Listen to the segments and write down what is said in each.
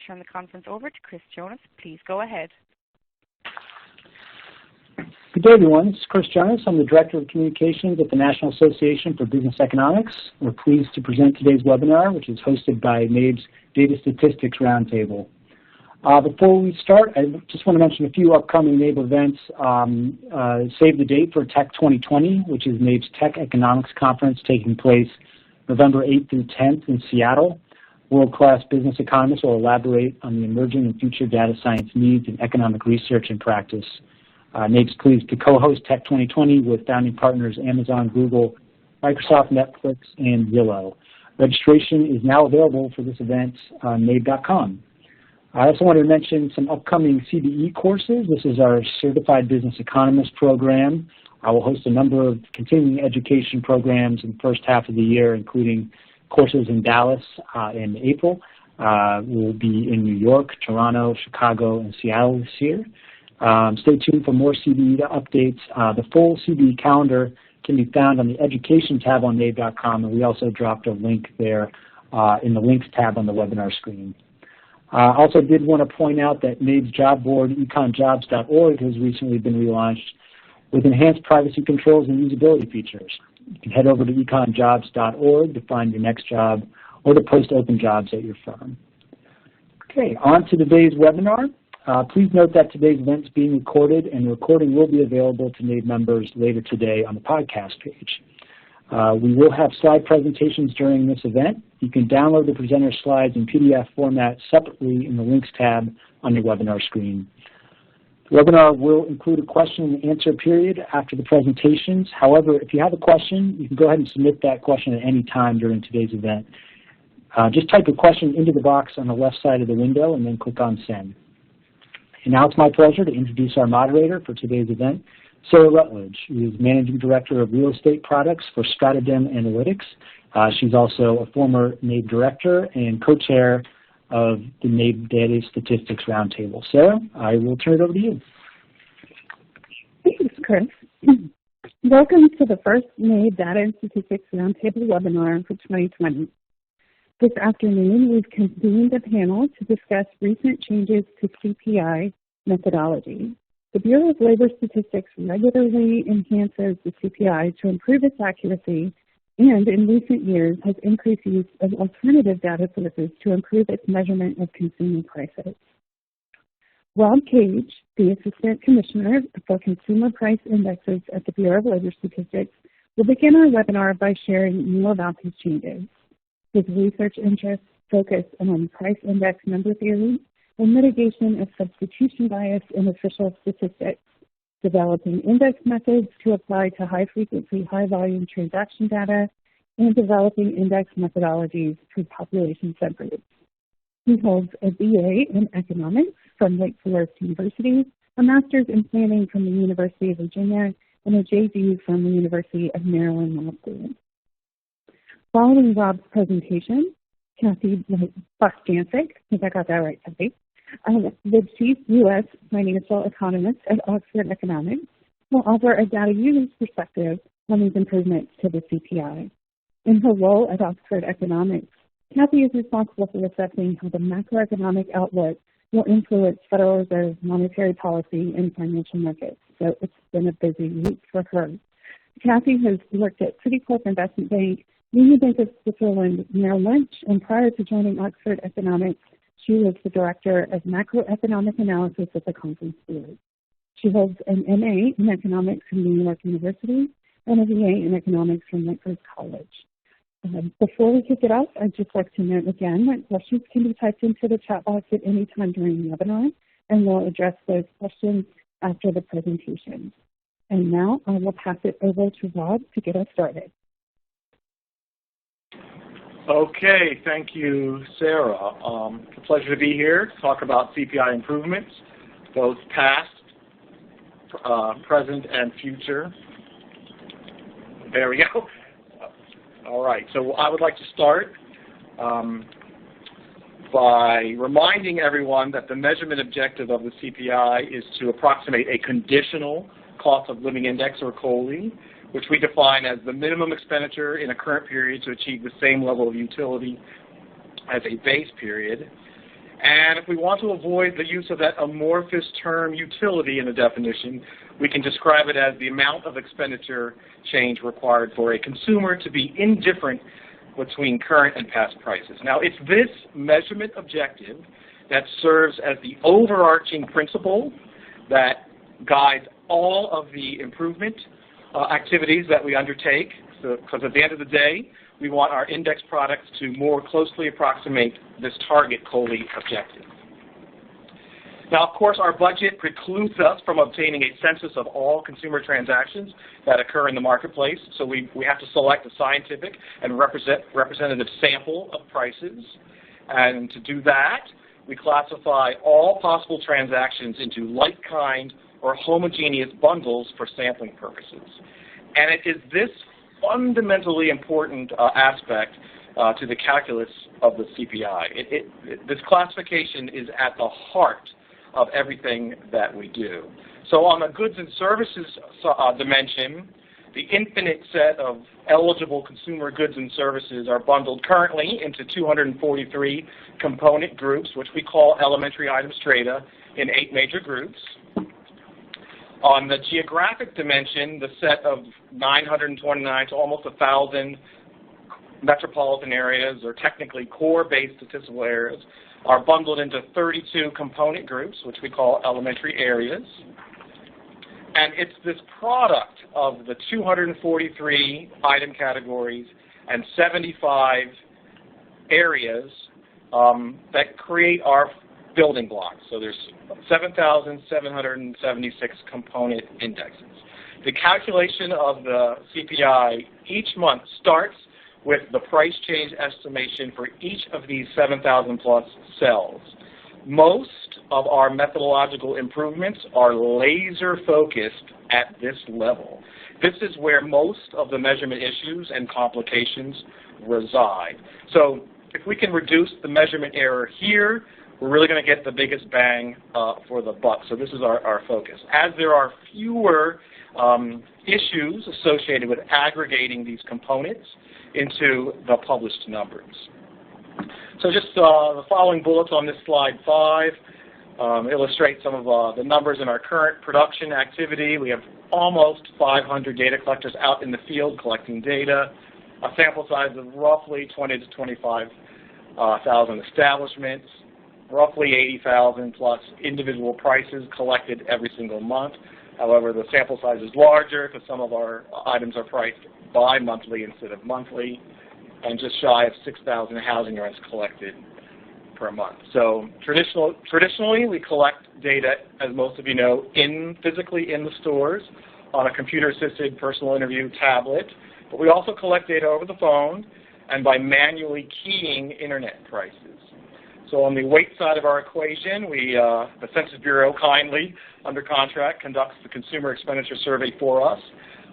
turn the conference over to Chris Jonas. Please go ahead. Good day, everyone. This is Chris Jonas. I'm the Director of Communications at the National Association for Business Economics. We're pleased to present today's webinar, which is hosted by NABE's Data Statistics Roundtable. Before we start, I just want to mention a few upcoming NABE events. Save the date for Tech 2020, which is NABE's Tech Economics Conference taking place November 8th through 10th in Seattle. World-class business economists will elaborate on the emerging and future data science needs in economic research and practice. NABE's pleased to co-host Tech 2020 with founding partners Amazon, Google, Microsoft, Netflix, and Zillow. Registration is now available for this event on NABE.com. I also wanted to mention some upcoming CBE courses. This is our Certified Business Economist program. I will host a number of continuing education programs in the first half of the year, including courses in Dallas in April. We'll be in New York, Toronto, Chicago, and Seattle this year. Stay tuned for more CBE updates. The full CBE calendar can be found on the Education tab on NABE.com, and we also dropped a link there in the Links tab on the webinar screen. I also did want to point out that NABE's job board, econjobs.org, has recently been relaunched with enhanced privacy controls and usability features. You can head over to econjobs.org to find your next job or to post open jobs at your firm. Okay, on to today's webinar. Please note that today's event is being recorded, and the recording will be available to NABE members later today on the podcast page. We will have slide presentations during this event. You can download the presenter slides in PDF format separately in the Links tab on your webinar screen. The webinar will include a question and answer period after the presentations. However, if you have a question, you can go ahead and submit that question at any time during today's event. Just type a question into the box on the left side of the window and then click on Send. And now it's my pleasure to introduce our moderator for today's event, Sara Rutledge, who is Managing Director of Real Estate Products for StratoDem Analytics. She's also a former NABE Director and co-chair of the NABE Data Statistics Roundtable. Sara, I will turn it over to you. Thanks, Chris. Welcome to the first NABE Data and Statistics Roundtable webinar for 2020. This afternoon, we've convened a panel to discuss recent changes to CPI methodology. The Bureau of Labor Statistics regularly enhances the CPI to improve its accuracy, and in recent years has increased use of alternative data sources to improve its measurement of consumer prices. Rob Cage, the Assistant Commissioner for Consumer Price Indexes at the Bureau of Labor Statistics, will begin our webinar by sharing more about these changes. His research interests focus on price index number theory and mitigation of substitution bias in official statistics, developing index methods to apply to high-frequency, high-volume transaction data, and developing index methodologies for population subgroups. He holds a BA in economics from Wake Forest University, a master's in planning from the University of Virginia, and a JD from the University of Maryland Law School. Following Rob's presentation, Kathy Bostjancic, I think I got that right, Kathy, the Chief U.S. Financial Economist at Oxford Economics, will offer a data user's perspective on these improvements to the CPI. In her role at Oxford Economics, Kathy is responsible for assessing how the macroeconomic outlook will influence Federal Reserve monetary policy and financial markets. So it's been a busy week for her. Kathy has worked at Citicorp Investment Bank, Union Bank of Switzerland, Merrill Lynch, and prior to joining Oxford Economics, she was the Director of Macroeconomic Analysis at the Conference Board. She holds an MA in Economics from New York University and a BA in Economics from Rutledge College. Before we kick it off, I'd just like to note again that questions can be typed into the chat box at any time during the webinar, and we'll address those questions after the presentation. And now I will pass it over to Rob to get us started. Okay, thank you, Sara. It's a pleasure to be here to talk about CPI improvements, both past, present, and future. There we go. All right, so I would like to start by reminding everyone that the measurement objective of the CPI is to approximate a conditional cost of living index, or COLI, which we define as the minimum expenditure in a current period to achieve the same level of utility as a base period. And if we want to avoid the use of that amorphous term utility in the definition, we can describe it as the amount of expenditure change required for a consumer to be indifferent between current and past prices. Now, it's this measurement objective that serves as the overarching principle that guides all of the improvement activities that we undertake, because at the end of the day, we want our index products to more closely approximate this target COLI objective. Now, of course, our budget precludes us from obtaining a census of all consumer transactions that occur in the marketplace, so we have to select a scientific and representative sample of prices. And to do that, we classify all possible transactions into like-kind or homogeneous bundles for sampling purposes. And it is this fundamentally important aspect to the calculus of the CPI. This classification is at the heart of everything that we do. So on the goods and services dimension, the infinite set of eligible consumer goods and services are bundled currently into 243 component groups, which we call elementary item strata, in 8 major groups. On the geographic dimension, the set of 929 to almost 1,000 metropolitan areas, or technically core-based statistical areas, are bundled into 32 component groups, which we call elementary areas. And it's this product of the 243 item categories and 75 areas that create our building blocks. So there's 7,776 component indexes. The calculation of the CPI each month starts with the price change estimation for each of these 7,000 plus cells. Most of our methodological improvements are laser focused at this level. This is where most of the measurement issues and complications reside. So if we can reduce the measurement error here, we're really going to get the biggest bang for the buck. So this is our focus. As there are fewer issues associated with aggregating these components into the published numbers. So just the following bullets on this slide 5 illustrate some of the numbers in our current production activity. We have almost 500 data collectors out in the field collecting data, a sample size of roughly 20 to 25,000 establishments, roughly 80,000 plus individual prices collected every single month. However, the sample size is larger because some of our items are priced bi-monthly instead of monthly, and just shy of 6,000 housing rents collected per month. So traditionally, we collect data, as most of you know, physically in the stores on a computer-assisted personal interview tablet, but we also collect data over the phone and by manually keying internet prices. So on the weight side of our equation, the Census Bureau kindly, under contract, conducts the consumer expenditure survey for us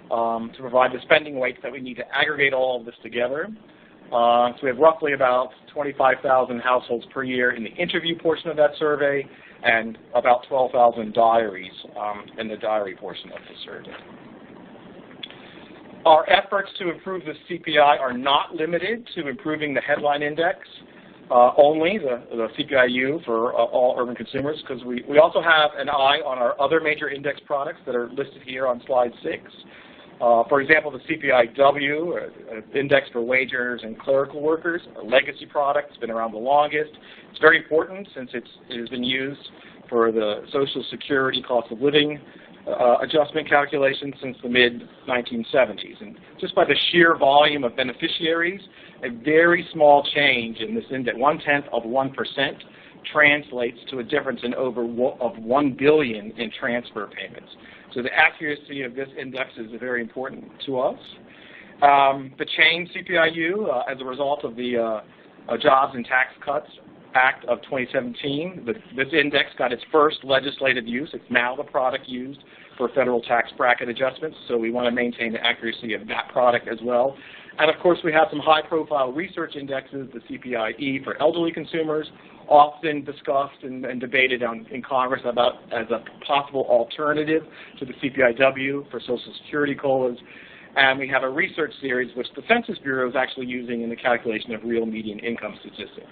to provide the spending weights that we need to aggregate all of this together. So we have roughly about 25,000 households per year in the interview portion of that survey and about 12,000 diaries in the diary portion of the survey. Our efforts to improve the CPI are not limited to improving the headline index only, the CPI-U for all urban consumers, because we also have an eye on our other major index products that are listed here on slide 6. For example, the CPI-W, index for wage earners and clerical workers, a legacy product. It's been around the longest. It's very important since it has been used for the Social Security cost of living adjustment calculation since the mid-1970s. And just by the sheer volume of beneficiaries, a very small change in this index, 0.1%, translates to a difference in over of $1 billion in transfer payments. So the accuracy of this index is very important to us. The change CPI-U, as a result of the Jobs and Tax Cuts Act of 2017, this index got its first legislative use. It's now the product used for federal tax bracket adjustments, so we want to maintain the accuracy of that product as well. And of course, we have some high-profile research indexes, the CPI-E for elderly consumers, often discussed and debated in Congress about as a possible alternative to the CPI-W for Social Security COLAs. And we have a research series which the Census Bureau is actually using in the calculation of real median income statistics.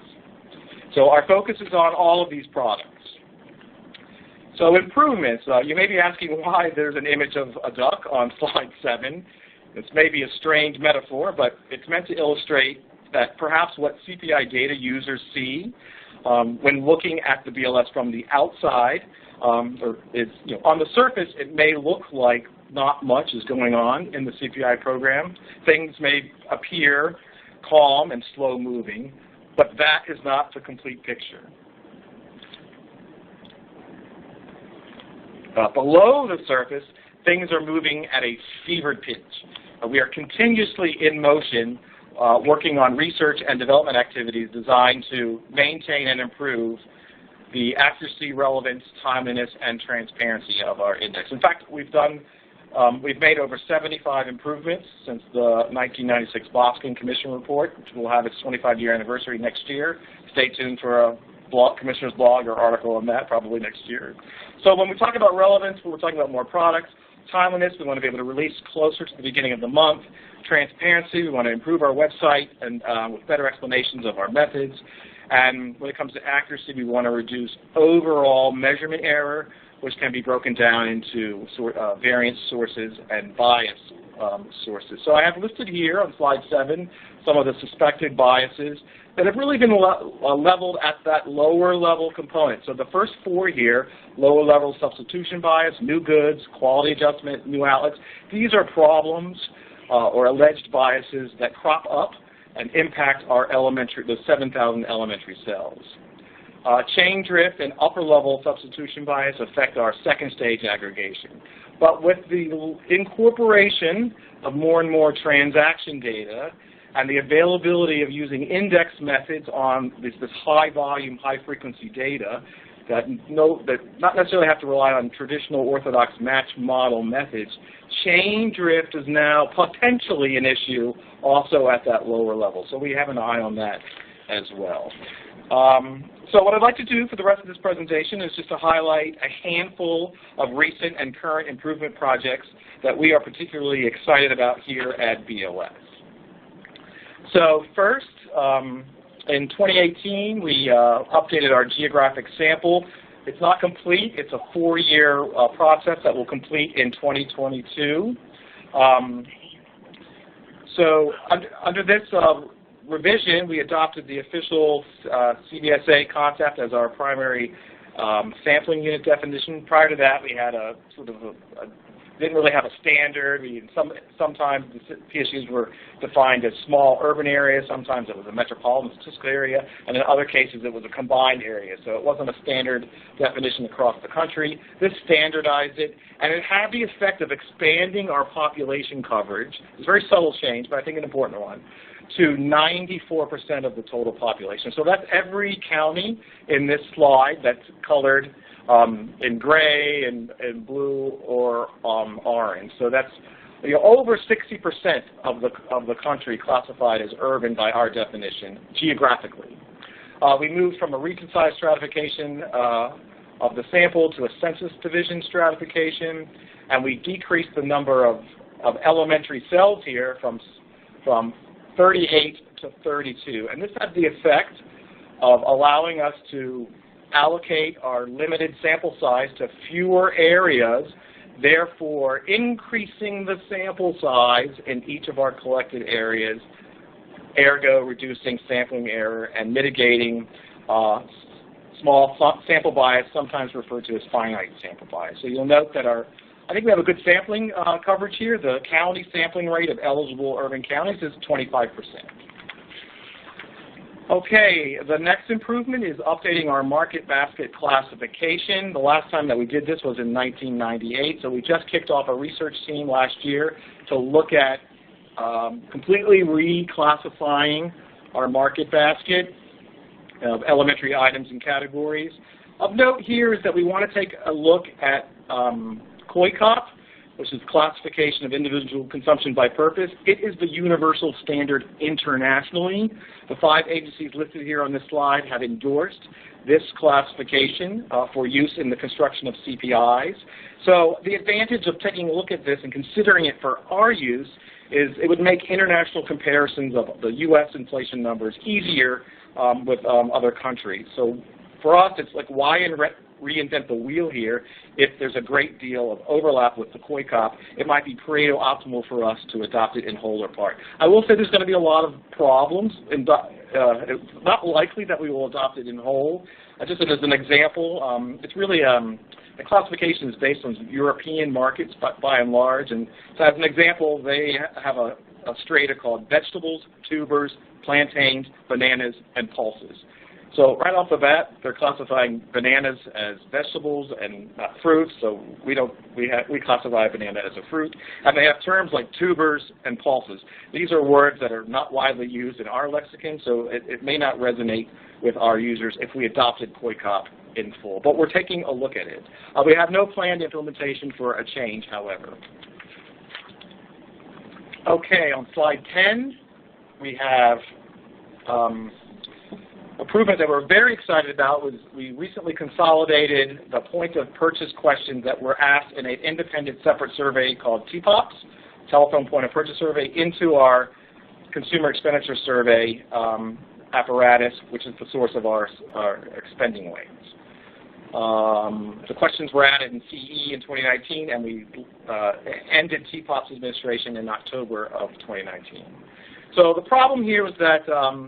So our focus is on all of these products. So improvements, you may be asking why there's an image of a duck on slide 7. This may be a strange metaphor, but it's meant to illustrate that perhaps what CPI data users see when looking at the BLS from the outside, or is, on the surface, it may look like not much is going on in the CPI program. Things may appear calm and slow moving, but that is not the complete picture. Below the surface, things are moving at a fevered pitch. We are continuously in motion working on research and development activities designed to maintain and improve the accuracy, relevance, timeliness, and transparency of our index. In fact, we've made over 75 improvements since the 1996 Boston Commission report, which will have its 25-year anniversary next year. Stay tuned for a Commissioner's blog or article on that probably next year. So when we talk about relevance, we're talking about more products. Timeliness, we want to be able to release closer to the beginning of the month. Transparency, we want to improve our website and with better explanations of our methods. And when it comes to accuracy, we want to reduce overall measurement error, which can be broken down into variance sources and bias sources. So I have listed here on slide 7 some of the suspected biases that have really been leveled at that lower level component. So the first 4 here, lower level substitution bias, new goods, quality adjustment, new outlets, these are problems or alleged biases that crop up and impact our those 7,000 elementary cells. Chain drift and upper level substitution bias affect our second stage aggregation. But with the incorporation of more and more transaction data and the availability of using index methods on this high volume, high frequency data that not necessarily have to rely on traditional orthodox match model methods, chain drift is now potentially an issue also at that lower level. So we have an eye on that as well. So what I'd like to do for the rest of this presentation is just to highlight a handful of recent and current improvement projects that we are particularly excited about here at BOS. So first, in 2018, we updated our geographic sample. It's not complete. It's a 4-year process that will complete in 2022. So under this revision, we adopted the official CBSA concept as our primary sampling unit definition. Prior to that, we had a sort of didn't really have a standard. Sometimes the PSUs were defined as small urban areas. Sometimes it was a metropolitan statistical area, and in other cases it was a combined area. So it wasn't a standard definition across the country. This standardized it, and it had the effect of expanding our population coverage. It's a very subtle change, but I think an important one, to 94% of the total population. So that's every county in this slide that's colored in gray and blue or orange. So that's over 60% of the country classified as urban by our definition geographically. We moved from a region-size stratification of the sample to a census division stratification, and we decreased the number of elementary cells here from 38 to 32. And this had the effect of allowing us to allocate our limited sample size to fewer areas, therefore increasing the sample size in each of our collected areas, ergo reducing sampling error and mitigating small sample bias, sometimes referred to as finite sample bias. So you'll note that I think we have a good sampling coverage here. The county sampling rate of eligible urban counties is 25%. Okay, the next improvement is updating our market basket classification. The last time that we did this was in 1998, so we just kicked off a research team last year to look at completely reclassifying our market basket of elementary items and categories. Of note here is that we want to take a look at COICOP, which is classification of individual consumption by purpose. It is the universal standard internationally. The 5 agencies listed here on this slide have endorsed this classification for use in the construction of CPIs. So the advantage of taking a look at this and considering it for our use is it would make international comparisons of the U.S. inflation numbers easier with other countries. So for us, it's like, why reinvent the wheel here if there's a great deal of overlap with the COICOP? It might be Pareto optimal for us to adopt it in whole or part. I will say there's going to be a lot of problems. It's not likely that we will adopt it in whole. Just as an example, it's really the classification is based on European markets by and large. And so as an example, they have a strata called vegetables, tubers, plantains, bananas, and pulses. So right off the bat, they're classifying bananas as vegetables and not fruits. So we classify a banana as a fruit. And they have terms like tubers and pulses. These are words that are not widely used in our lexicon, so it may not resonate with our users if we adopted COICOP in full. But we're taking a look at it. We have no planned implementation for a change, however. Okay, on slide 10, we have improvement that we're very excited about. Was we recently consolidated the point of purchase questions that were asked in an independent separate survey called TPOPS, Telephone Point of Purchase Survey, into our Consumer Expenditure Survey apparatus, which is the source of our expending weights. The questions were added in CE in 2019, and we ended TPOPS administration in October of 2019. So the problem here was that,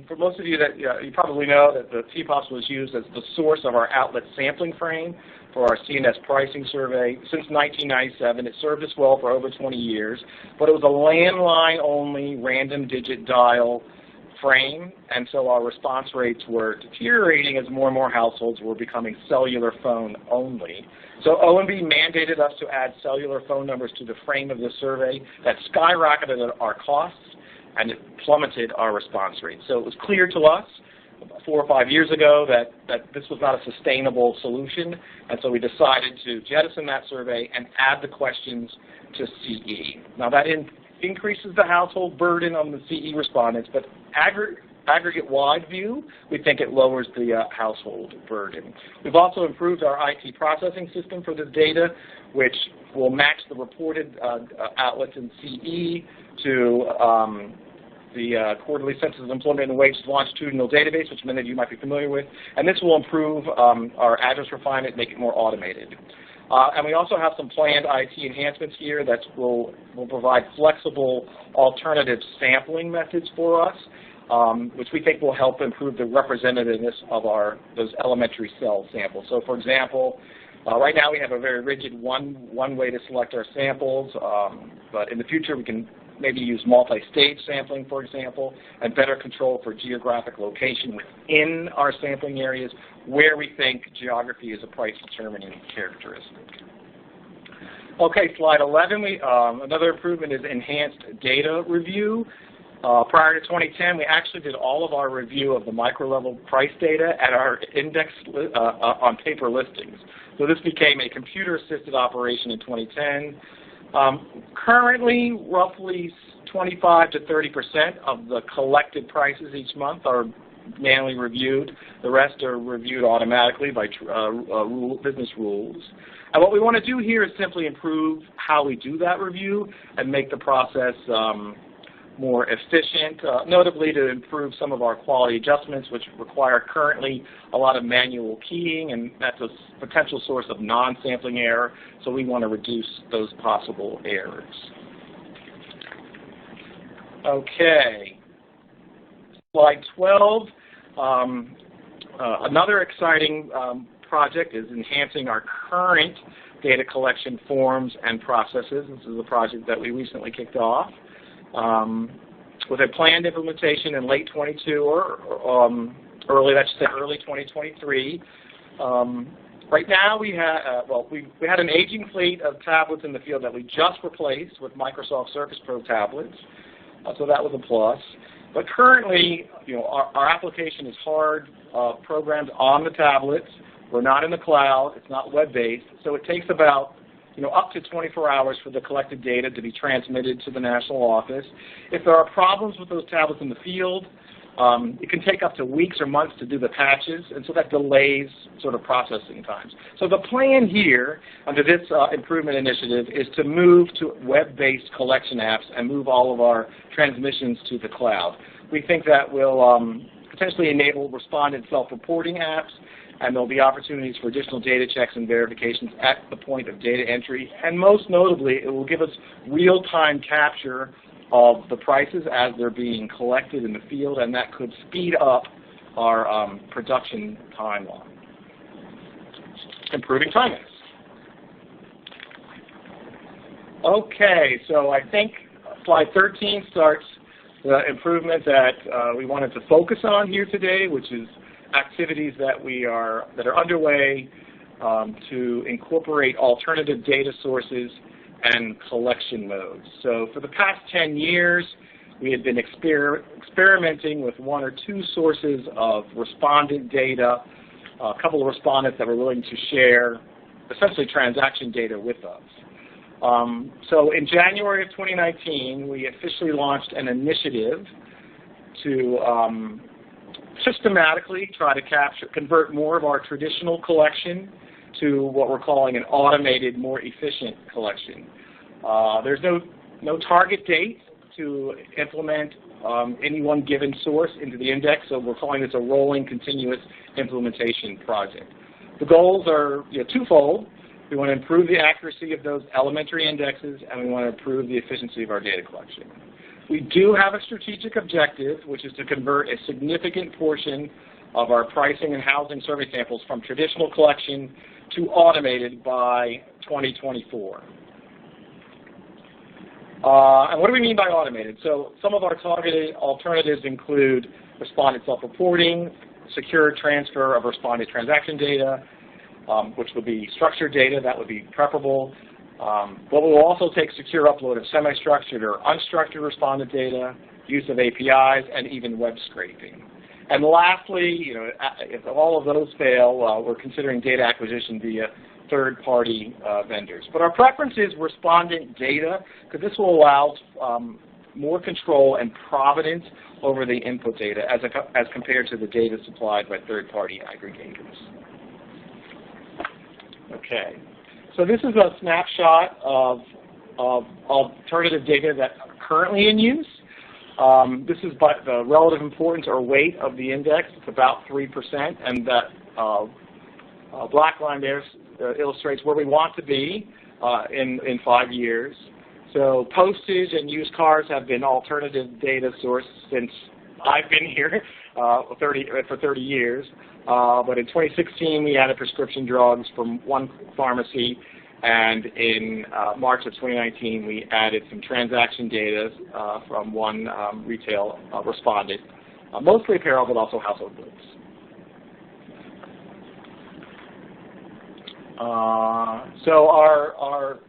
for most of you that you probably know that the TPOPS was used as the source of our outlet sampling frame for our CNS pricing survey since 1997. It served us well for over 20 years, but it was a landline-only random digit dial frame, and so our response rates were deteriorating as more and more households were becoming cellular phone only. So OMB mandated us to add cellular phone numbers to the frame of the survey. That skyrocketed our costs, and it plummeted our response rate. So it was clear to us 4 or 5 years ago that this was not a sustainable solution, and so we decided to jettison that survey and add the questions to CE. Now that increases the household burden on the CE respondents, but aggregate-wide view, we think it lowers the household burden. We've also improved our IT processing system for this data, which will match the reported outlets in CE to the Quarterly Census of Employment and Wages longitudinal database, which many of you might be familiar with, and this will improve our address refinement, make it more automated. And we also have some planned IT enhancements here that will provide flexible alternative sampling methods for us, which we think will help improve the representativeness of those elementary cell samples. So for example, right now we have a very rigid one way to select our samples, but in the future we can maybe use multi-stage sampling, for example, and better control for geographic location within our sampling areas where we think geography is a price-determining characteristic. Okay, slide 11. Another improvement is enhanced data review. Prior to 2010, we actually did all of our review of the micro-level price data at our index on paper listings. So this became a computer-assisted operation in 2010. Currently, roughly 25 to 30% of the collected prices each month are manually reviewed. The rest are reviewed automatically by business rules. And what we want to do here is simply improve how we do that review and make the process more efficient, notably to improve some of our quality adjustments, which require currently a lot of manual keying, and that's a potential source of non-sampling error, so we want to reduce those possible errors. Okay, slide 12. Another exciting project is enhancing our current data collection forms and processes. This is a project that we recently kicked off. With a planned implementation in late 22 or early 2023. Right now we had an aging fleet of tablets in the field that we just replaced with Microsoft Surface Pro tablets, so that was a plus. But currently, our application is hard programmed on the tablets. We're not in the cloud. It's not web-based, so it takes about up to 24 hours for the collected data to be transmitted to the national office. If there are problems with those tablets in the field, it can take up to weeks or months to do the patches, and so that delays sort of processing times. So the plan here under this improvement initiative is to move to web-based collection apps and move all of our transmissions to the cloud. We think that will potentially enable respondent self-reporting apps, and there'll be opportunities for additional data checks and verifications at the point of data entry. And most notably, it will give us real-time capture of the prices as they're being collected in the field, and that could speed up our production timeline, improving timeliness. Okay, so I think slide 13 starts the improvement that we wanted to focus on here today, which is activities that are underway to incorporate alternative data sources and collection modes. So for the past 10 years, we had been experimenting with one or two sources of respondent data, a couple of respondents that were willing to share essentially transaction data with us. So in January of 2019, we officially launched an initiative to systematically try to convert more of our traditional collection to what we're calling an automated, more efficient collection. There's no target date to implement any one given source into the index, so we're calling this a rolling continuous implementation project. The goals are twofold. We want to improve the accuracy of those elementary indexes, and we want to improve the efficiency of our data collection. We do have a strategic objective, which is to convert a significant portion of our pricing and housing survey samples from traditional collection to automated by 2024. And what do we mean by automated? So some of our targeted alternatives include respondent self-reporting, secure transfer of respondent transaction data, which would be structured data, that would be preferable. But we'll also take secure upload of semi-structured or unstructured respondent data, use of APIs, and even web scraping. And lastly, if all of those fail, we're considering data acquisition via third-party vendors. But our preference is respondent data, because this will allow more control and provenance over the input data as compared to the data supplied by third-party aggregators. Okay, so this is a snapshot of alternative data that are currently in use. This is by the relative importance or weight of the index. It's about 3%, and that black line there illustrates where we want to be in 5 years. So postage and used cars have been alternative data sources since I've been here for 30 years. But in 2016, we added prescription drugs from one pharmacy, and in March of 2019, we added some transaction data from one retail respondent, mostly apparel, but also household goods. So our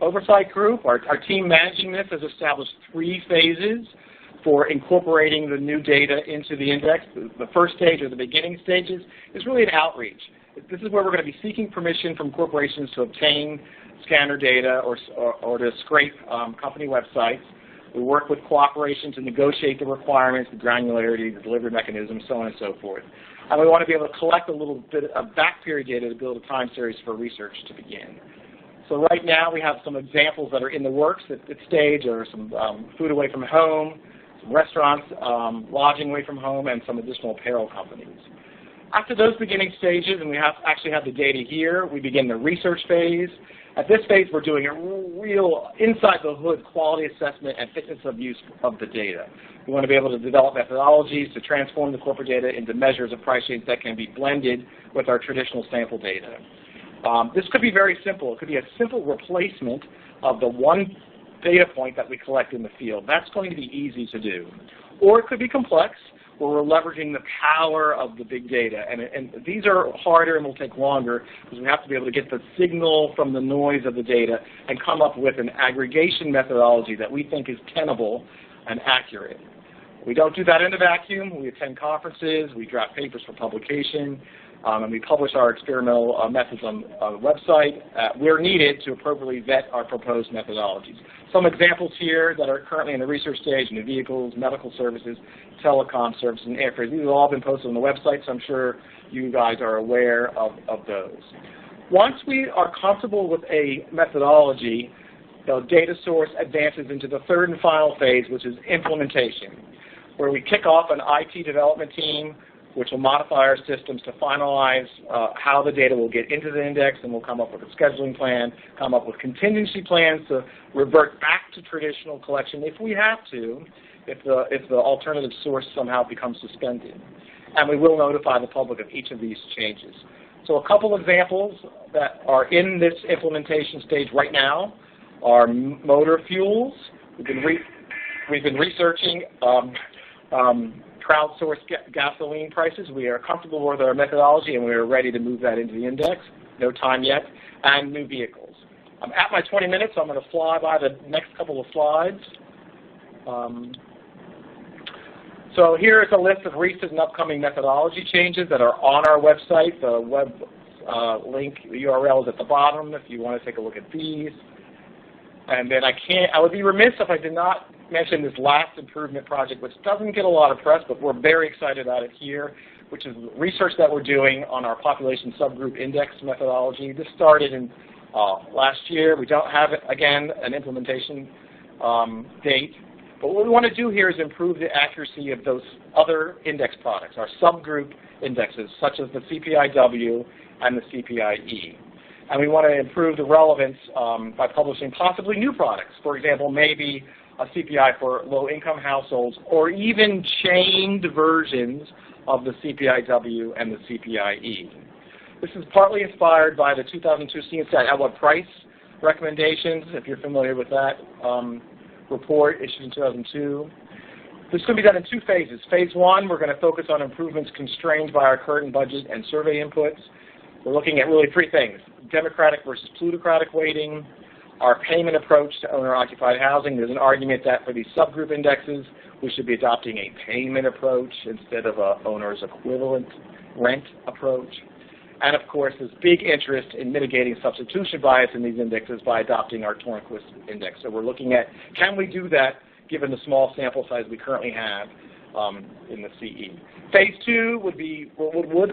oversight group, our team managing this, has established 3 phases for incorporating the new data into the index. The first stage, or the beginning stages, is really an outreach. This is where we're going to be seeking permission from corporations to obtain scanner data or to scrape company websites. We work with cooperation to negotiate the requirements, the granularity, the delivery mechanism, so on and so forth. And we want to be able to collect a little bit of back period data to build a time series for research to begin. So right now we have some examples that are in the works at this stage, or some food away from home, some restaurants, lodging away from home, and some additional apparel companies. After those beginning stages, and we actually have the data here, we begin the research phase. At this phase, we're doing a real inside-the-hood quality assessment and fitness of use of the data. We want to be able to develop methodologies to transform the corporate data into measures of price change that can be blended with our traditional sample data. This could be very simple. It could be a simple replacement of the one data point that we collect in the field. That's going to be easy to do. Or it could be complex, where we're leveraging the power of the big data. And these are harder and will take longer, because we have to be able to get the signal from the noise of the data and come up with an aggregation methodology that we think is tenable and accurate. We don't do that in a vacuum. We attend conferences, we draft papers for publication, and we publish our experimental methods on the website where needed to appropriately vet our proposed methodologies. Some examples here that are currently in the research stage: new vehicles, medical services, telecom services, and airfares. These have all been posted on the website, so I'm sure you guys are aware of those. Once we are comfortable with a methodology, the data source advances into the third and final phase, which is implementation. where we kick off an IT development team which will modify our systems to finalize how the data will get into the index, and we'll come up with a scheduling plan, come up with contingency plans to revert back to traditional collection if we have to, if the alternative source somehow becomes suspended. And we will notify the public of each of these changes. So a couple examples that are in this implementation stage right now are motor fuels. We've been researching crowdsourced gasoline prices. We are comfortable with our methodology, and we are ready to move that into the index. No time yet. And new vehicles. I'm at my 20 minutes, so I'm going to fly by the next couple of slides. So here is a list of recent and upcoming methodology changes that are on our website. The web link, the URL is at the bottom if you want to take a look at these. And then I would be remiss if I did not mention this last improvement project, which doesn't get a lot of press, but we're very excited about it here, which is research that we're doing on our population subgroup index methodology. This started in last year. We don't have, again, an implementation date. But what we want to do here is improve the accuracy of those other index products, our subgroup indexes, such as the CPI-W and the CPI-E. And we want to improve the relevance by publishing possibly new products. For example, maybe a CPI for low-income households, or even chained versions of the CPI-W and the CPI-E. This is partly inspired by the 2002 CNCI at what price recommendations, if you're familiar with that report issued in 2002. This is going to be done in two phases. Phase one, we're going to focus on improvements constrained by our current budget and survey inputs. We're looking at really three things: democratic versus plutocratic weighting, our payment approach to owner-occupied housing. There's an argument that for these subgroup indexes, we should be adopting a payment approach instead of a owner's equivalent rent approach. And of course, there's big interest in mitigating substitution bias in these indexes by adopting our Tornquist index. So we're looking at, can we do that given the small sample size we currently have in the CE. Phase two would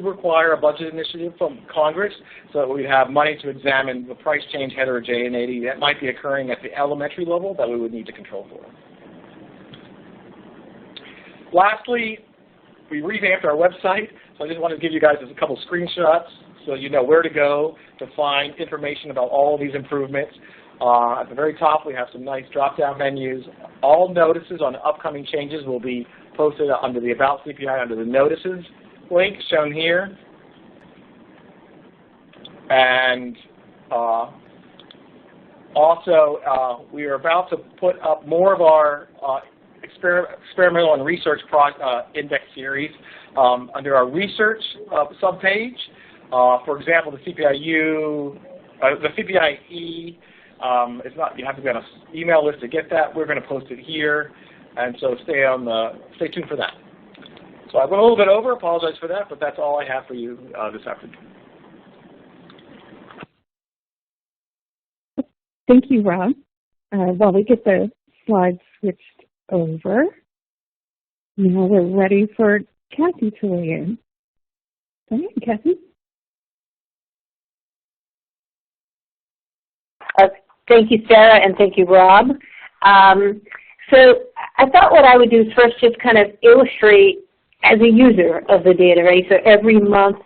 require a budget initiative from Congress, so that we have money to examine the price change heterogeneity that might be occurring at the elementary level that we would need to control for. Lastly, we revamped our website, so I just wanted to give you guys a couple screenshots so you know where to go to find information about all of these improvements. At the very top, we have some nice drop-down menus. All notices on upcoming changes will be posted under the About CPI, under the Notices link shown here. And also, we are about to put up more of our experimental and research index series under our research subpage. For example, the CPI-U, the CPI-E, it's not, you have to be on an email list to get that. We're going to post it here, and so stay tuned for that. So I went a little bit over. Apologize for that, but that's all I have for you this afternoon. Thank you, Rob. While we get the slides switched over, now we're ready for Kathy to weigh in. Go ahead, Kathy. Thank you, Sarah, and thank you, Rob. So I thought what I would do is first just kind of illustrate as a user of the data, right? So every month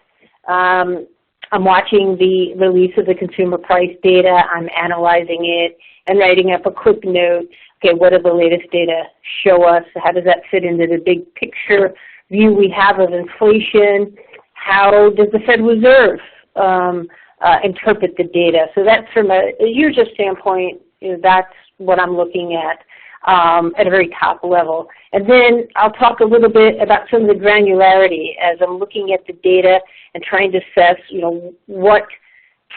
I'm watching the release of the consumer price data, I'm analyzing it, and writing up a quick note. Okay, what do the latest data show us? How does that fit into the big picture view we have of inflation? How does the Fed Reserve interpret the data? So that's from a user standpoint, that's what I'm looking at a very top level. And then I'll talk a little bit about some of the granularity as I'm looking at the data and trying to assess, what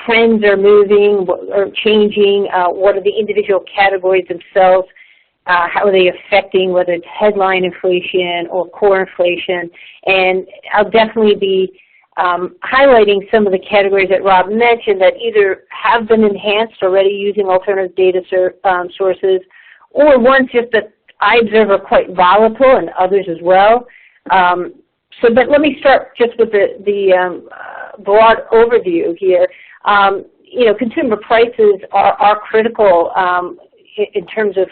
trends are moving or changing, what are the individual categories themselves, how are they affecting, whether it's headline inflation or core inflation. And I'll definitely be highlighting some of the categories that Rob mentioned that either have been enhanced already using alternative data sources, or ones just that I observe are quite volatile, and others as well. But let me start just with the broad overview here. Consumer prices are critical. in terms of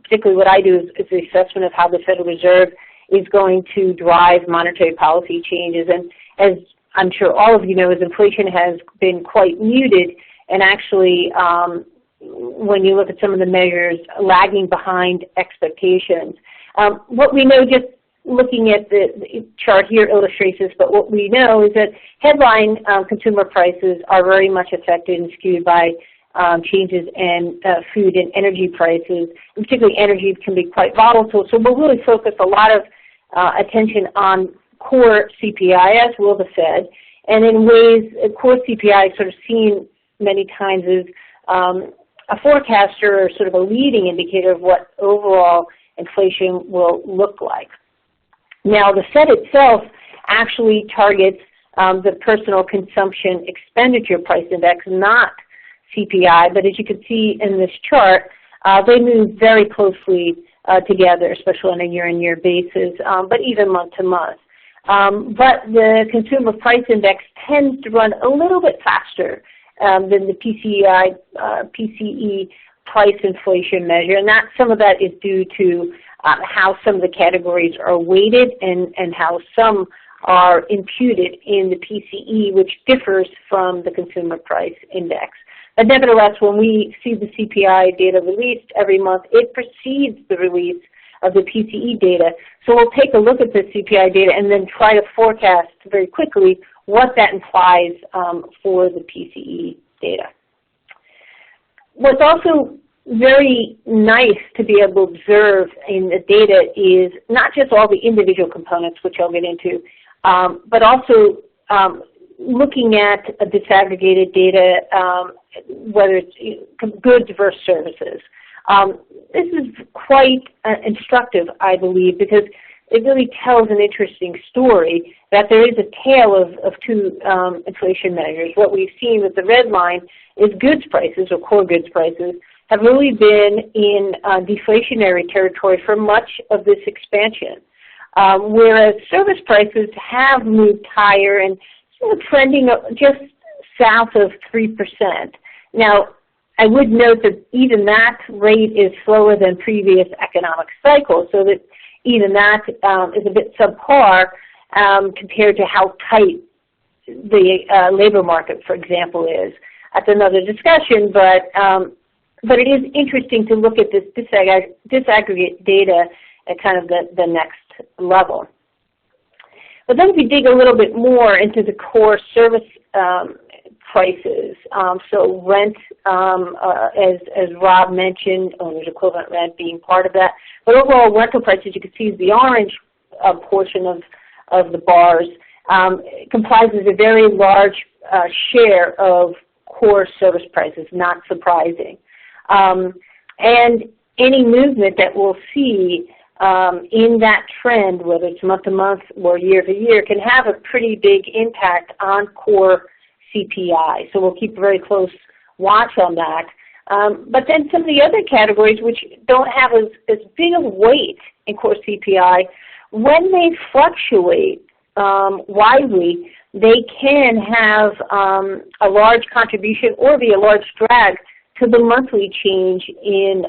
particularly what I do is the assessment of how the Federal Reserve is going to drive monetary policy changes. And as I'm sure all of you know, as inflation has been quite muted, and actually when you look at some of the measures lagging behind expectations. What we know, just looking at the chart here illustrates this, but what we know is that headline consumer prices are very much affected and skewed by changes in food and energy prices. And particularly energy can be quite volatile, so we'll really focus a lot of attention on core CPI, as will the Fed, and in ways core CPI is sort of seen many times as a forecaster or sort of a leading indicator of what overall inflation will look like. Now, the Fed itself actually targets the personal consumption expenditure price index, not CPI, but as you can see in this chart, they move very closely together, especially on a year-on-year basis, but even month-to-month. But the consumer price index tends to run a little bit faster than the PCE price inflation measure, and some of that is due to how some of the categories are weighted and how some are imputed in the PCE, which differs from the consumer price index. But nevertheless, when we see the CPI data released every month, it precedes the release of the PCE data. So we'll take a look at the CPI data and then try to forecast very quickly what that implies for the PCE data. What's also very nice to be able to observe in the data is not just all the individual components, which I'll get into, but also looking at disaggregated data, whether it's goods versus services. This is quite instructive, I believe, because it really tells an interesting story that there is a tale of two inflation measures. What we've seen with the red line is goods prices, or core goods prices, have really been in deflationary territory for much of this expansion, whereas service prices have moved higher and trending just south of 3%. Now, I would note that even that rate is slower than previous economic cycles, so that even that is a bit subpar compared to how tight the labor market, for example, is. That's another discussion, but it is interesting to look at this disaggregate data at kind of the next level. But then if we dig a little bit more into the core service prices, so rent, as Rob mentioned, owner's equivalent rent being part of that, but overall rental prices, you can see the orange portion of the bars comprises a very large share of core service prices, not surprising. And any movement that we'll see in that trend, whether it's month to month or year to year, can have a pretty big impact on core CPI. So we'll keep a very close watch on that. But then some of the other categories which don't have as big of weight in core CPI, when they fluctuate widely, they can have a large contribution or be a large drag to the monthly change in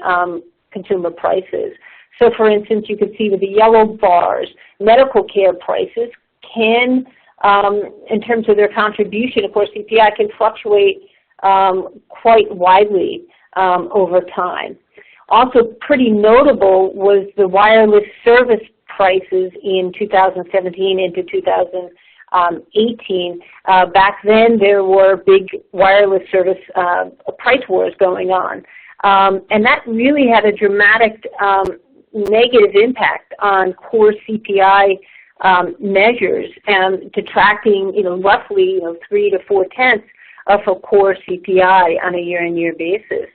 consumer prices. So for instance, you can see with the yellow bars, medical care prices can, in terms of their contribution, of course, CPI can fluctuate quite widely over time. Also pretty notable was the wireless service prices in 2017 into 2018. Back then there were big wireless service price wars going on. And that really had a dramatic negative impact on core CPI measures, detracting roughly 3 to 4/10 of a core CPI on a year-on-year basis.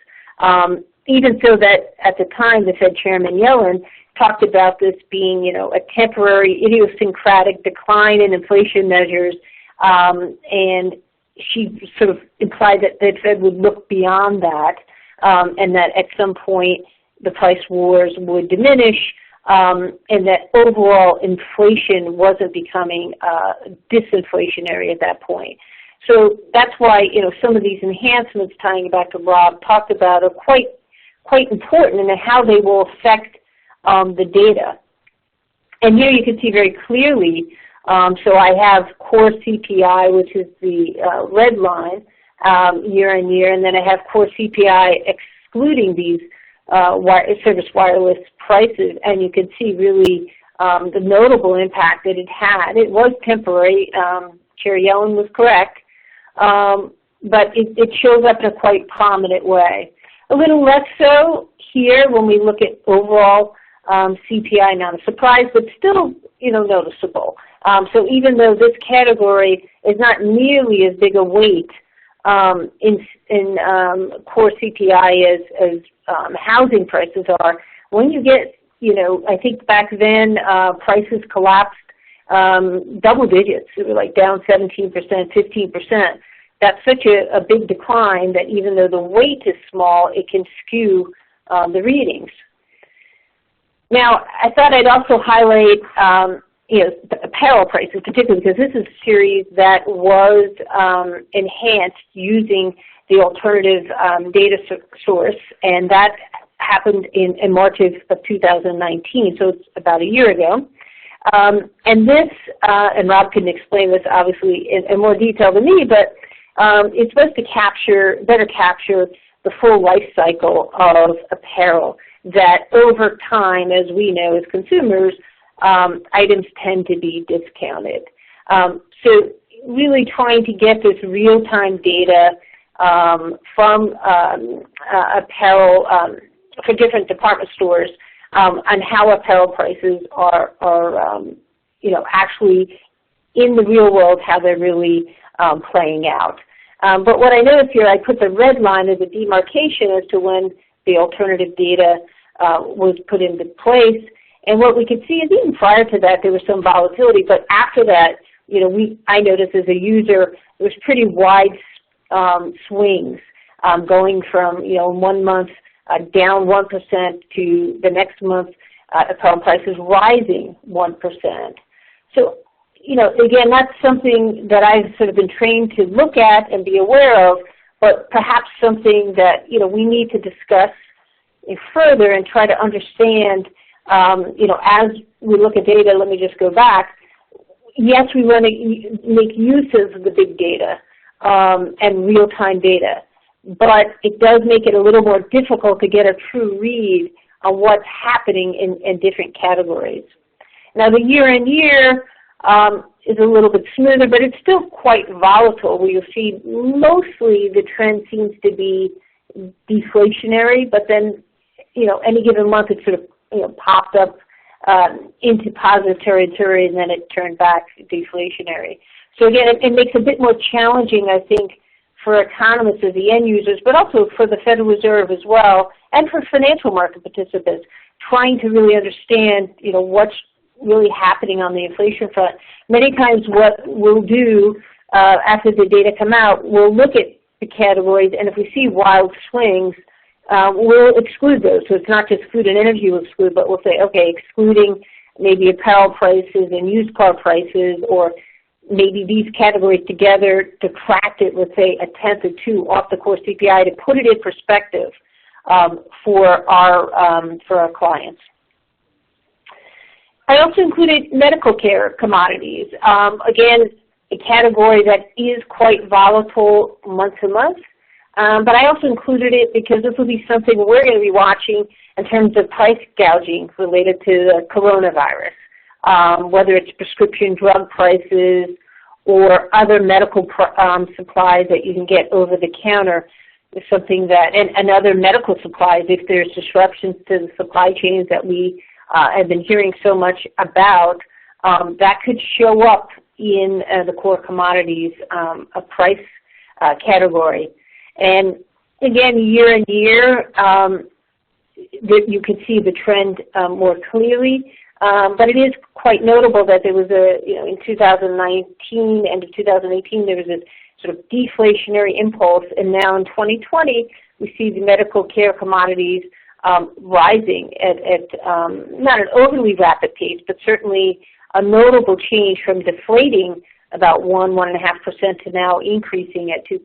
Even so that at the time the Fed Chairman Yellen talked about this being a temporary idiosyncratic decline in inflation measures, and she sort of implied that the Fed would look beyond that, and that at some point the price wars would diminish, and that overall inflation wasn't becoming disinflationary at that point. So that's why some of these enhancements, tying back to Rob talked about, are quite quite important in how they will affect the data. And here you can see very clearly, so I have core CPI, which is the red line, year on year, and then I have core CPI excluding these service wireless prices, and you can see really the notable impact that it had. It was temporary. Chair Yellen was correct, but it shows up in a quite prominent way. A little less so here when we look at overall CPI, not a surprise, but still, noticeable. So even though this category is not nearly as big a weight in core CPI as housing prices are, when you get, I think back then prices collapsed double digits. It was like down 17%, 15%. That's such a big decline that even though the weight is small, it can skew the readings. Now, I thought I'd also highlight the apparel prices, particularly because this is a series that was enhanced using the alternative data source, and that happened in March of 2019, so it's about a year ago. And this, and Rob can explain this obviously in more detail than me, but it's supposed to better capture the full life cycle of apparel, that over time, as we know as consumers, items tend to be discounted. So really trying to get this real-time data from apparel for different department stores on how apparel prices are actually in the real world, how they're really playing out. But what I noticed here, I put the red line as a demarcation as to when the alternative data was put into place. And what we could see is even prior to that, there was some volatility. But after that, I noticed as a user, there was pretty wide swings going from, 1 month down 1% to the next month apparel prices rising 1%. So, again, that's something that I've sort of been trained to look at and be aware of, but perhaps something that, we need to discuss further and try to understand, as we look at data. Let me just go back. Yes, we want to make use of the big data and real-time data, but it does make it a little more difficult to get a true read on what's happening in different categories. Now, the year-on-year is a little bit smoother, but it's still quite volatile, where you'll see mostly the trend seems to be deflationary, but then, any given month it sort of popped up into positive territory, and then it turned back deflationary. So again, it makes it a bit more challenging, I think, for economists as the end users, but also for the Federal Reserve as well, and for financial market participants, trying to really understand, what's really happening on the inflation front. Many times what we'll do after the data come out, we'll look at the categories, and if we see wild swings, we'll exclude those. So it's not just food and energy we'll exclude, but we'll say, okay, excluding maybe apparel prices and used car prices, or maybe these categories together to track it, let's say, 1/10 or 2 off the core CPI to put it in perspective for our clients. I also included medical care commodities. Again, a category that is quite volatile month to month. But I also included it because this will be something we're going to be watching in terms of price gouging related to the coronavirus, whether it's prescription drug prices or other medical supplies that you can get over the counter. Is something that, and other medical supplies, if there's disruptions to the supply chains that we have been hearing so much about, that could show up in the core commodities a price category. And again, year on year, you can see the trend more clearly. But it is quite notable that there was in 2019, end of 2018, there was a sort of deflationary impulse, and now in 2020, we see the medical care commodities rising at not an overly rapid pace, but certainly a notable change from deflating about 1.5% to now increasing at 2%.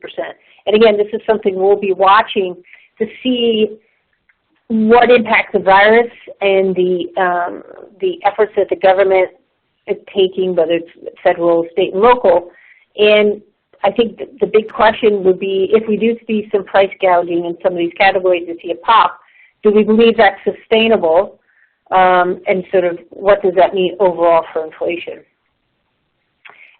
And again, this is something we'll be watching to see what impacts the virus and the efforts that the government is taking, whether it's federal, state, and local. And I think the big question would be, if we do see some price gouging in some of these categories and see a pop, do we believe that's sustainable? And sort of what does that mean overall for inflation?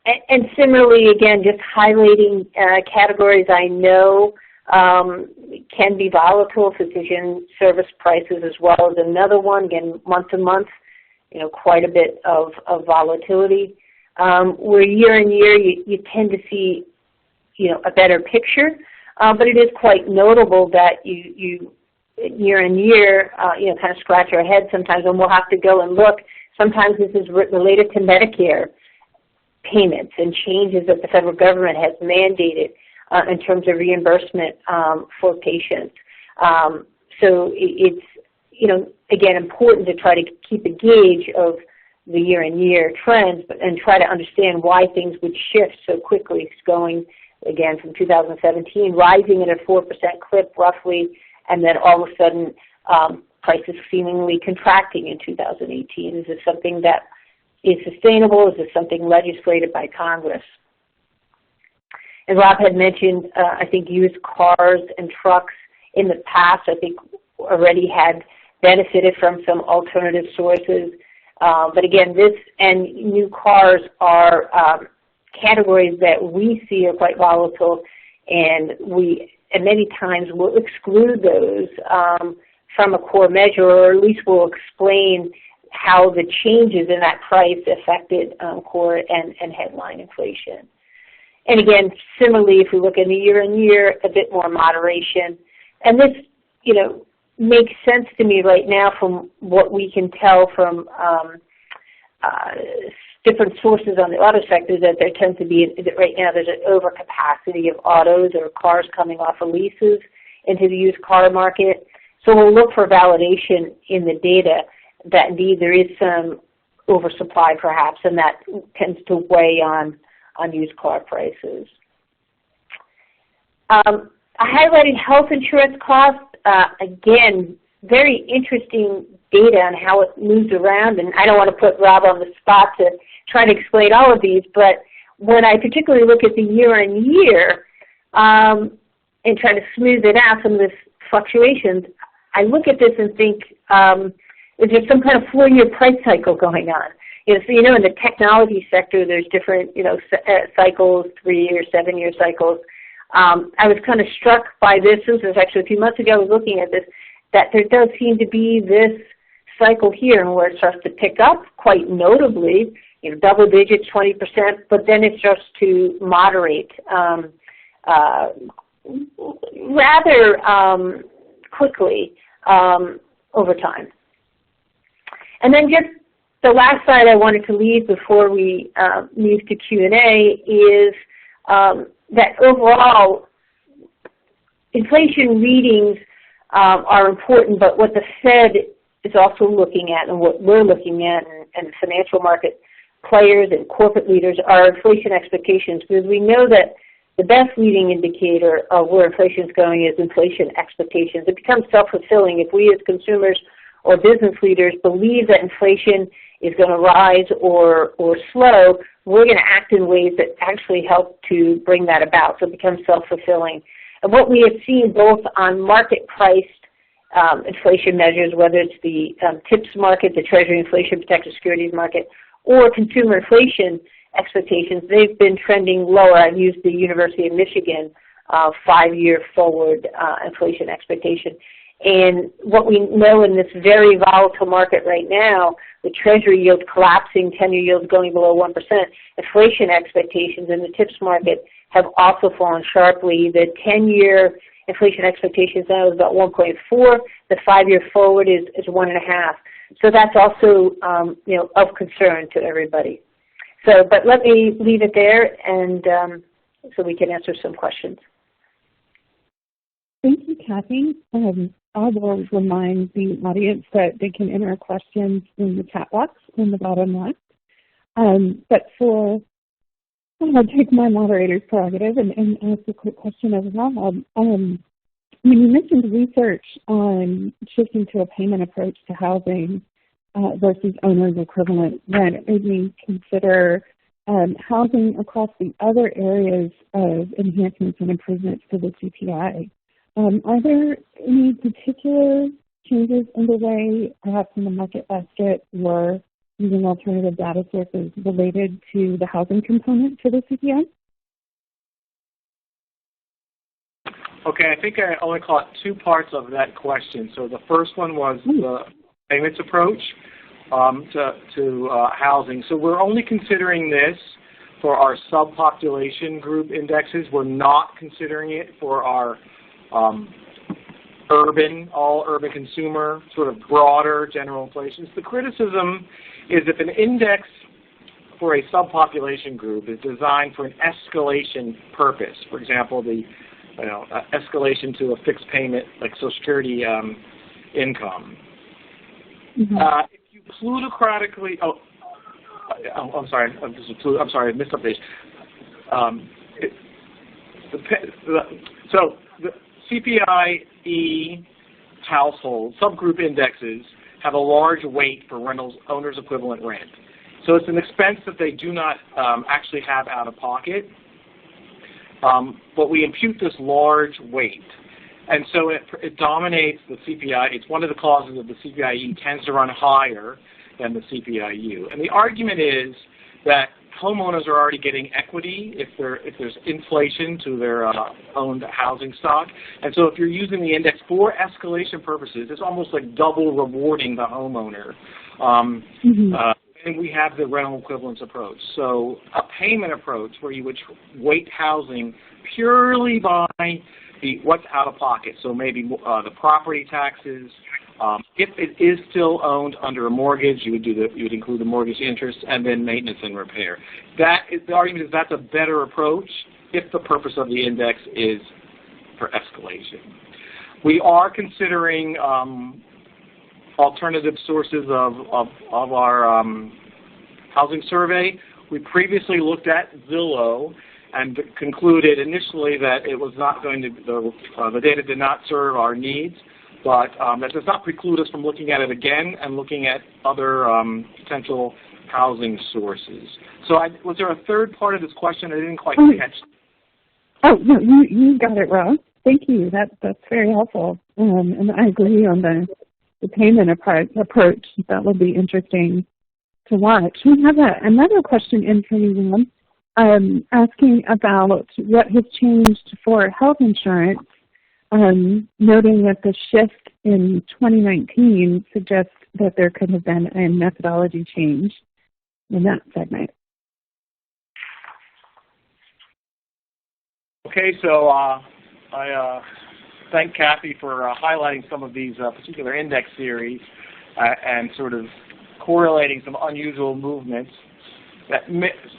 And similarly, again, just highlighting categories I know can be volatile. Physician service prices as well as another one, again, month to month, quite a bit of volatility. Where year on year you tend to see, a better picture, but it is quite notable that you year on year, kind of scratch our head sometimes, and we'll have to go and look. Sometimes this is related to Medicare payments and changes that the federal government has mandated in terms of reimbursement for patients. So it's, again, important to try to keep a gauge of the year-on-year trends and try to understand why things would shift so quickly. It's going, again, from 2017, rising at a 4% clip roughly, and then all of a sudden prices seemingly contracting in 2018. Is this something that is sustainable? Is this something legislated by Congress? And Rob had mentioned, I think, used cars and trucks in the past, I think, already had benefited from some alternative sources. But again, this and new cars are categories that we see are quite volatile, and many times will exclude those from a core measure, or at least will explain how the changes in that price affected core and headline inflation. And again, similarly, if we look at the year-on-year, a bit more moderation. And this, makes sense to me right now from what we can tell from different sources on the auto sector, that there tends to be, right now there's an overcapacity of autos or cars coming off of leases into the used car market. So we'll look for validation in the data that indeed there is some oversupply perhaps, and that tends to weigh on used car prices. I highlighted health insurance costs. Again, very interesting data on how it moves around, and I don't want to put Rob on the spot to try to explain all of these, but when I particularly look at the year-on-year and try to smooth it out, some of this fluctuations, I look at this and think, is there some kind of 4-year price cycle going on? So in the technology sector, there's different, cycles, 3-year, 7-year cycles. I was kind of struck by this. This was actually a few months ago. I was looking at this, that there does seem to be this cycle here where it starts to pick up quite notably, double digits, 20%, but then it starts to moderate rather quickly over time. And then just the last slide I wanted to leave before we move to Q&A is that overall inflation readings are important, but what the Fed is also looking at and what we're looking at, and financial market players and corporate leaders, are inflation expectations, because we know that the best leading indicator of where inflation is going is inflation expectations. It becomes self-fulfilling. If we as consumers or business leaders believe that inflation is going to rise or slow, we're going to act in ways that actually help to bring that about. So it becomes self-fulfilling. And what we have seen both on market-priced inflation measures, whether it's the TIPS market, the Treasury Inflation Protected Securities market, or consumer inflation expectations, they've been trending lower. I've used the University of Michigan 5-year forward inflation expectation. And what we know in this very volatile market right now, the Treasury yield collapsing, 10-year yields going below 1%, inflation expectations in the TIPS market have also fallen sharply. The 10-year inflation expectations now is about 1.4. The 5-year forward is 1.5. So that's also of concern to everybody. So, but let me leave it there, and so we can answer some questions. Thank you, Kathy. I will remind the audience that they can enter questions in the chat box in the bottom left. But I'll take my moderator's prerogative and ask a quick question as well. you mentioned research on shifting to a payment approach to housing versus owner's equivalent rent. It made me consider housing across the other areas of enhancements and improvements to the CPI. Are there any particular changes underway, perhaps in the market basket or using alternative data sources related to the housing component to the CPI? Okay, I think I only caught two parts of that question. So the first one was the payments approach to housing. So we're only considering this for our subpopulation group indexes. We're not considering it for our all urban consumer, sort of broader general inflation. The criticism is if an index for a subpopulation group is designed for an escalation purpose, for example, the escalation to a fixed payment like Social Security income. If you plutocratically, I'm sorry, I missed up this. So the CPI-E household subgroup indexes have a large weight for owner's equivalent rent. So it's an expense that they do not actually have out of pocket, but we impute this large weight. And so it dominates the CPI. It's one of the causes of the CPI-E tends to run higher than the CPI-U. And the argument is that homeowners are already getting equity if there's inflation to their owned housing stock. And so if you're using the index for escalation purposes, it's almost like double rewarding the homeowner. And we have the rental equivalence approach. So a payment approach where you would weight housing purely by what's out of pocket. So maybe the property taxes. If it is still owned under a mortgage, you would include the mortgage interest and then maintenance and repair. The argument is that's a better approach if the purpose of the index is for escalation. We are considering alternative sources of our housing survey. We previously looked at Zillow and concluded initially that it was not going to, the data did not serve our needs, but that does not preclude us from looking at it again and looking at other potential housing sources. So was there a third part of this question I didn't quite catch? Oh, no, you got it, Rob. Thank you. That's very helpful. And I agree on the payment approach. That would be interesting to watch. We have another question in for you, Rob, asking about what has changed for health insurance, noting that the shift in 2019 suggests that there could have been a methodology change in that segment. Okay, so I thank Kathy for highlighting some of these particular index series and sort of correlating some unusual movements that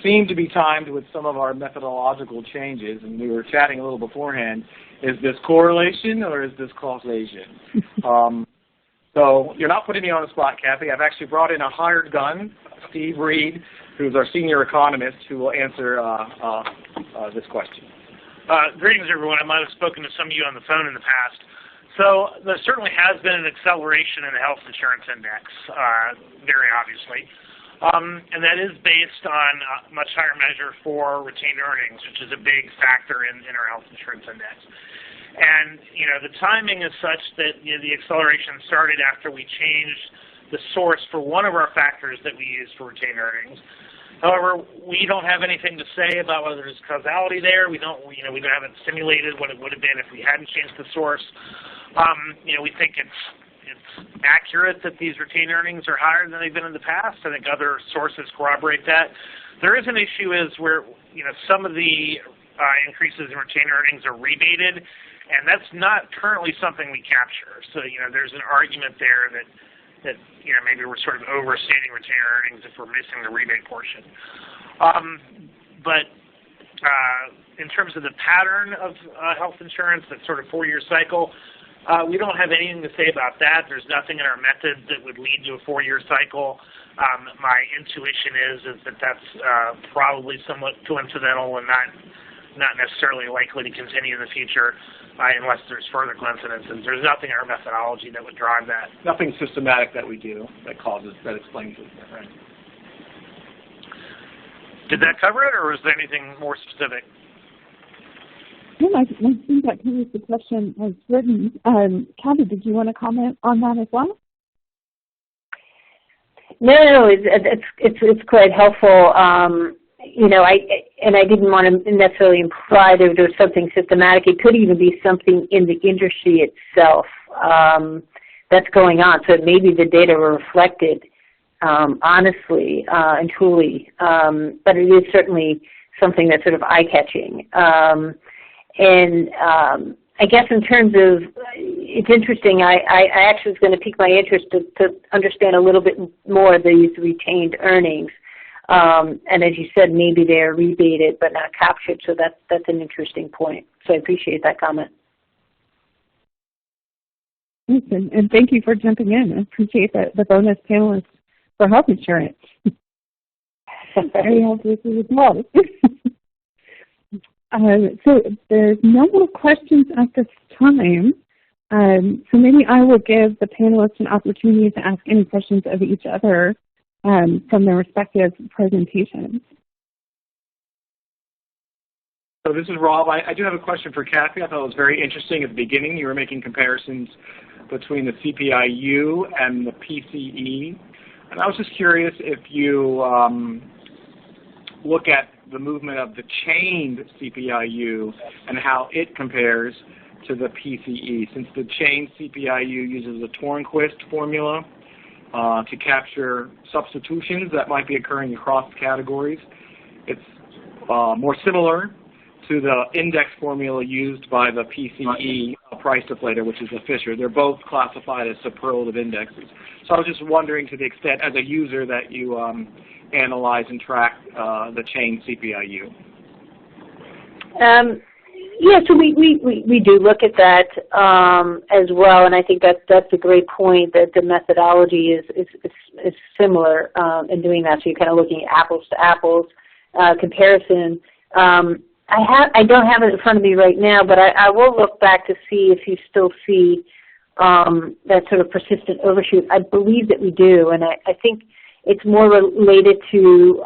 seem to be timed with some of our methodological changes. And we were chatting a little beforehand. Is this correlation or is this causation? So you're not putting me on the spot, Kathy. I've actually brought in a hired gun, Steve Reed, who's our senior economist, who will answer this question. Greetings, everyone. I might have spoken to some of you on the phone in the past. So there certainly has been an acceleration in the health insurance index, very obviously. And that is based on a much higher measure for retained earnings, which is a big factor in our health insurance index. And, the timing is such that the acceleration started after we changed the source for one of our factors that we use for retained earnings. However, we don't have anything to say about whether there's causality there. We haven't simulated what it would have been if we hadn't changed the source. We think it's accurate that these retained earnings are higher than they've been in the past. I think other sources corroborate that. There is an issue is where some of the increases in retained earnings are rebated, and that's not currently something we capture. So there's an argument there that maybe we're sort of overstating retained earnings if we're missing the rebate portion. But in terms of the pattern of health insurance, that sort of 4-year cycle, we don't have anything to say about that. There's nothing in our method that would lead to a 4-year cycle. My intuition is that that's probably somewhat coincidental and not necessarily likely to continue in the future unless there's further coincidences. There's nothing in our methodology that would drive that. Nothing systematic that we do that explains it. Right. Did that cover it, or was there anything more specific? No, I think that covers the question as written. Kathy, did you want to comment on that as well? No, it's quite helpful. You know, I didn't want to necessarily imply that there was something systematic. It could even be something in the industry itself that's going on. So maybe the data were reflected honestly and truly, but it is certainly something that's sort of eye-catching. I guess in terms of, it's interesting, I actually was going to pique my interest to understand a little bit more of these retained earnings. And as you said, maybe they're rebated but not captured, so that's an interesting point. So I appreciate that comment. And thank you for jumping in. I appreciate the bonus panelists for health insurance. Very helpful as well. So there's no more questions at this time. So maybe I will give the panelists an opportunity to ask any questions of each other from their respective presentations. So this is Rob. I do have a question for Kathy. I thought it was very interesting at the beginning. You were making comparisons between the CPI-U and the PCE. And I was just curious if you look at the movement of the chained CPI-U and how it compares to the PCE. Since the chained CPI-U uses a Tornquist formula to capture substitutions that might be occurring across categories, it's more similar to the index formula used by the PCE price deflator, which is a Fisher. They're both classified as superlative indexes. So I was just wondering, to the extent as a user that you analyze and track the chain CPI-U. Yeah, so we do look at that as well, and I think that's a great point, that the methodology is similar in doing that. So you're kind of looking at apples to apples comparison. I don't have it in front of me right now, but I will look back to see if you still see that sort of persistent overshoot. I believe that we do, and I think it's more related to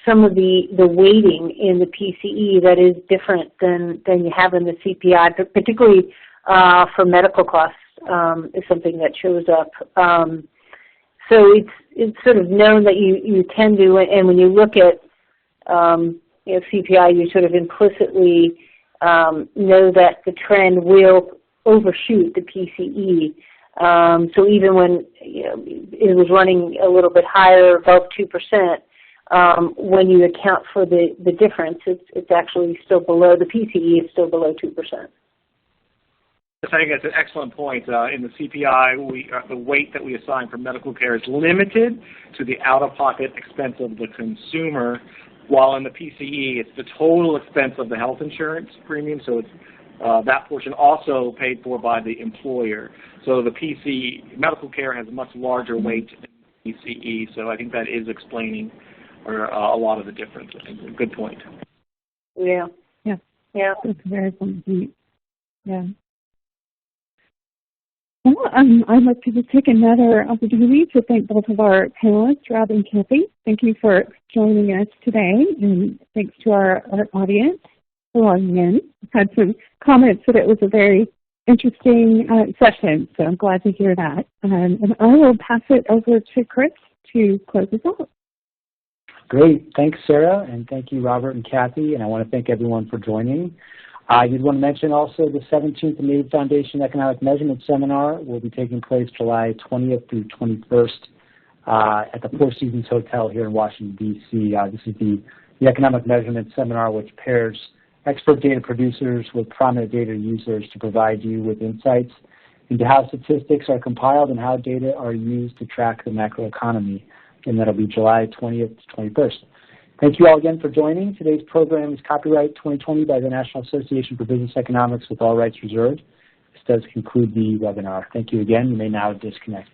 some of the weighting in the PCE that is different than you have in the CPI, but particularly for medical costs is something that shows up. So it's sort of known that you tend to, and when you look at CPI, you sort of implicitly know that the trend will overshoot the PCE. So even when it was running a little bit higher, above 2%, when you account for the difference, it's actually still below, the PCE is still below 2%. I think that's an excellent point. In the CPI, the weight that we assign for medical care is limited to the out-of-pocket expense of the consumer, while in the PCE, it's the total expense of the health insurance premium, so it's that portion also paid for by the employer. So the PCE, medical care has a much larger weight than PCE, so I think that is explaining a lot of the difference. Good point. Yeah. It's very complete. Yeah. Well, I'd like to just take another opportunity to thank both of our panelists, Rob and Kathy. Thank you for joining us today, and thanks to our audience for logging in. I've had some comments that it was a very interesting session, so I'm glad to hear that. And I will pass it over to Chris to close us out. Great. Thanks, Sarah, and thank you, Robert and Kathy, and I want to thank everyone for joining. I did want to mention also the 17th NABE Foundation Economic Measurement Seminar will be taking place July 20th through 21st at the Four Seasons Hotel here in Washington, D.C. This is the Economic Measurement Seminar, which pairs expert data producers with prominent data users to provide you with insights into how statistics are compiled and how data are used to track the macroeconomy. And that'll be July 20th to 21st. Thank you all again for joining. Today's program is copyright 2020 by the National Association for Business Economics with all rights reserved. This does conclude the webinar. Thank you again. You may now disconnect.